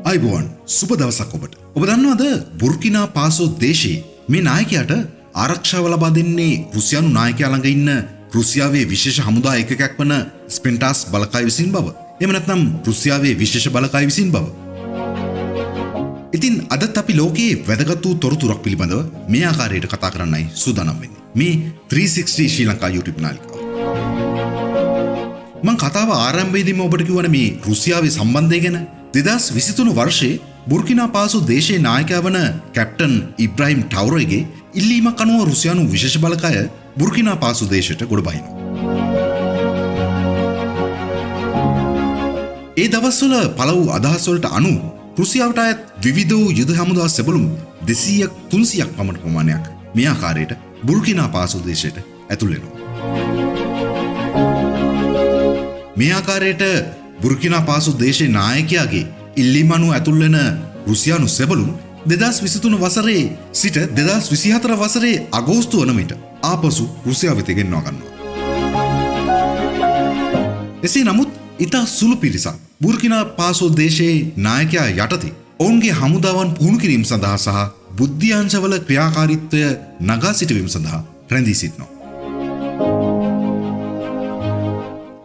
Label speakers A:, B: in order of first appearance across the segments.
A: අයිබෝන් සුබ දවසක් ඔබට. ඔබ දන්නවද බුර්කිනා පාසෝ දේශයේ මේ නායකයාට ආරක්ෂාව ලබා දෙන්නේ රුසියානු නායකයා ළඟ ඉන්න රුසියාවේ විශේෂ හමුදා ඒකකයක් වන ස්පෙන්ටාස් බලකාය විසින් බව. එහෙම නැත්නම් රුසියාවේ විශේෂ බලකාය විසින් බව. ඉතින් අදත් අපි ලෝකයේ වැදගත් වූ තොරතුරක් පිළිබඳව මේ ආකාරයට කතා කරන්නයි සූදානම් වෙන්නේ. මේ 360 ශ්‍රී ලංකා YouTube නාලිකාව. මම කතාව ආරම්භයේදීම ඔබට කිව්වනේ මේ රුසියාවේ සම්බන්ධය ගැන. 2023 වර්ෂයේ බුර්කිනා පාසෝ දේශයේ නායකයා වන කැප්ටන් ඉබ්‍රාහිම් ටවුරේගේ ඉල්ලීමක් අනුව රුසියානු විශේෂ බලකාය බුර්කිනා පාසෝ දේශයට ගොඩ බහිනවා. ඒ දවස්වල පළවු අදහස් වලට අනුව රුසියාවට අයත් විවිධ වූ යුද හමුදා සෙබළුම් 200ක් 300ක් පමණ ප්‍රමාණයක් මේ ආකාරයට බුර්කිනා පාසෝ දේශයට ඇතුල් වෙනවා. මේ ආකාරයට බුර්කිනා පාසෝ දේශයේ නායකයාගේ ඉල්ලීම අනුව ඇතුල් වෙන රුසියානු සෙබළුම් 2023 වසරේ සිට 2024 වසරේ අගෝස්තු වන විට ආපසු රුසියාව වෙත ගෙන්වා ගන්නවා. එසේ නමුත් ඉතා සුළු පිරිසක් බුර්කිනා පාසෝ දේශයේ නායකයා යටතේ ඔවුන්ගේ හමුදාවන් පුහුණු කිරීම සඳහා සහ බුද්ධ්‍යාංශවල ක්‍රියාකාරීත්වය නගා සිටවීම සඳහා රැඳී සිටිනවා.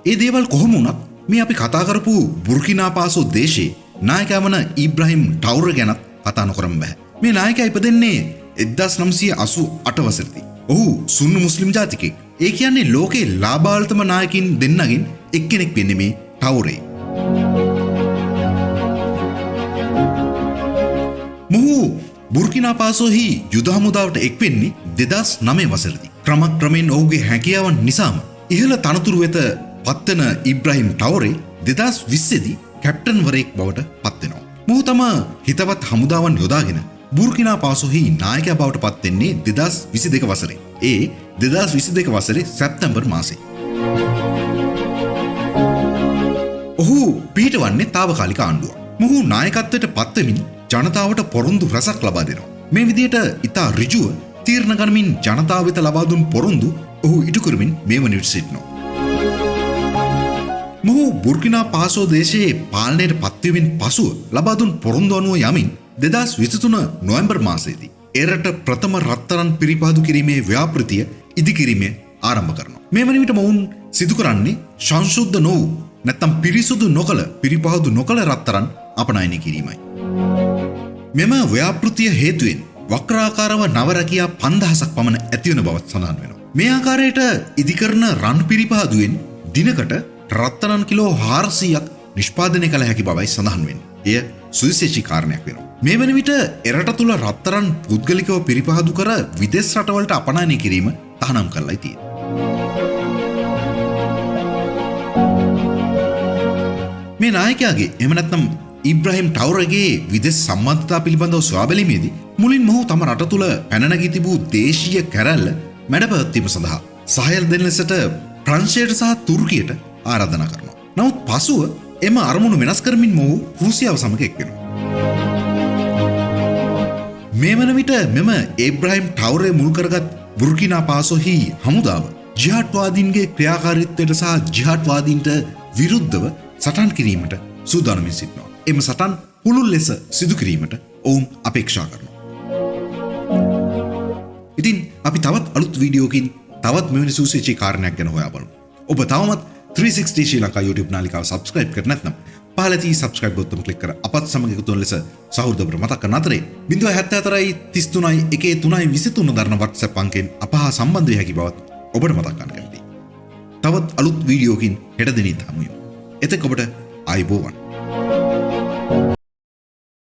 A: ඒ දේවල් කොහොම වුණත් මේ අපි කතා කරපු බුර්කිනා පාසෝ දේශයේ නායකයා වන ඉබ්‍රාහිම් ටවුර ගැනත් කතා නොකරම බෑ. මේ නායකයා ඉපදෙන්නේ 1988 වසරේදී. ඔහු සුන්නු මුස්ලිම් ජාතිකයෙක්. ඒ කියන්නේ ලෝකේ ලාභාල්තම නායකින් දෙන්නගෙන් එක්කෙනෙක් වෙන්නේ මේ ටවුරේ. මොහු බුර්කිනා පාසෝහි යුද හමුදාවට එක් වෙන්නේ 2009 වසරේදී. ක්‍රමයෙන් ඔහුගේ හැකියාවන් නිසාම ඉහළ තනතුරු වෙත පත්වන ඉබ්‍රාහිම් ටවුරේ 2020 දී කැප්ටන් වරයෙක් බවට පත් වෙනවා. මොහු තම හිතවත් හමුදාවන් යොදාගෙන බුර්කිනා පාසෝහි නායකයා බවට පත් වෙන්නේ 2022 වසරේ. ඒ 2022 වසරේ සැප්තැම්බර් මාසයේ. ඔහු පිහිටවන්නේ තාවකාලික ආණ්ඩුවක්. මොහු නායකත්වයට පත් වෙමින් ජනතාවට පොරොන්දු රසක් ලබා දෙනවා. මේ විදිහට ඉතා ඍජුව තීරණ ගනිමින් ජනතාව වෙත ලබා දුන් පොරොන්දු ඔහු ඉටු කරමින් මේ වන විට සිටිනවා. මොහු බුර්කිනා පාසෝ දේශයේ පාලනයට පත්වීමෙන් පසුව ලබා දුන් පොරොන්දු අනුව යමින් 2023 නොවැම්බර් මාසයේදී එරට ප්‍රථම රත්තරන් පිරිපහදු කිරීමේ ව්‍යාපෘතිය ඉදිකිරීමේ ආරම්භ කරනවා. මේ වන විට මොවුන් සිදු කරන්නේ සංශුද්ධ නොවූ නැත්නම් පිරිසුදු නොකළ පිරිපහදු නොකළ රත්තරන් අපනයනය කිරීමයි. මෙම ව්‍යාපෘතිය හේතුවෙන් වක්‍රාකාරව නව රැකියා 5000ක් පමණ ඇතිවන බවත් සඳහන් වෙනවා. මේ ආකාරයට ඉදිකරන රන් පිරිපහදුවෙන් දිනකට රත්තරන් කිලෝ 400ක් නිෂ්පාදනය කළ හැකි බවයි සඳහන් වෙන්නේ. එය සුවිශේෂී කාරණයක් වෙනවා. මේ වන විට එරට තුල රත්තරන් පුද්ගලිකව පිරිපහදු කර විදේශ රටවලට අපනයනය කිරීම තහනම් කරලායි තියෙන්නේ. මේ නායකයාගේ එහෙම නැත්නම් ඉබ්‍රාහිම් ටවුරගේ විදේශ සම්බන්ධතා පිළිබඳව සොයා බැලීමේදී මුලින්ම ඔහු තම රට තුල පැන නැගී තිබූ දේශීය කැරැල්ල මැඩපැවැත්වීම සඳහා සහාය දෙන ලෙසට ප්‍රංශයට සහ තුර්කියට ආරාධනා කරනවා. නමුත් පසුව එම අරමුණු වෙනස් කරමින් මොහු රුසියාව සමග එක් වෙනවා. මේ වන විට මෙම ඉබ්‍රාහිම් ටවුරේ මුල් කරගත් බුර්කිනා පාසෝහි හමුදාව ජිහාඩ්වාදීන්ගේ ක්‍රියාකාරීත්වයට සහ ජිහාඩ්වාදීන්ට විරුද්ධව සටන් කිරීමට සූදානම්ව සිටිනවා. එම සටන් පුළුල් ලෙස සිදු කිරීමට ඔවුන් අපේක්ෂා කරනවා. ඉතින් අපි තවත් අලුත් වීඩියෝකින් තවත් මෙවැනි සුවිශේෂී කාරණයක් ගැන හොයා බලමු. ඔබ තවමත් 360 ශ්‍රී ලංකා YouTube නාලිකාව subscribe කර නැත්නම් පහළ තියෙන subscribe බටන් ක්ලික් කර අපත් සමග එකතු වන ලෙස සහෘදව මතක් කරන අතරේ 074යි 33යි 13යි 23 දරන WhatsApp අංකයෙන් අප හා සම්බන්ධ වෙ හැකි බවත් ඔබට මතක් කරන්න කැමැතියි. තවත් අලුත් වීඩියෝකින් හෙට දිනේ හමු වෙමු. එතෙක් ඔබට ආයුබෝවන්.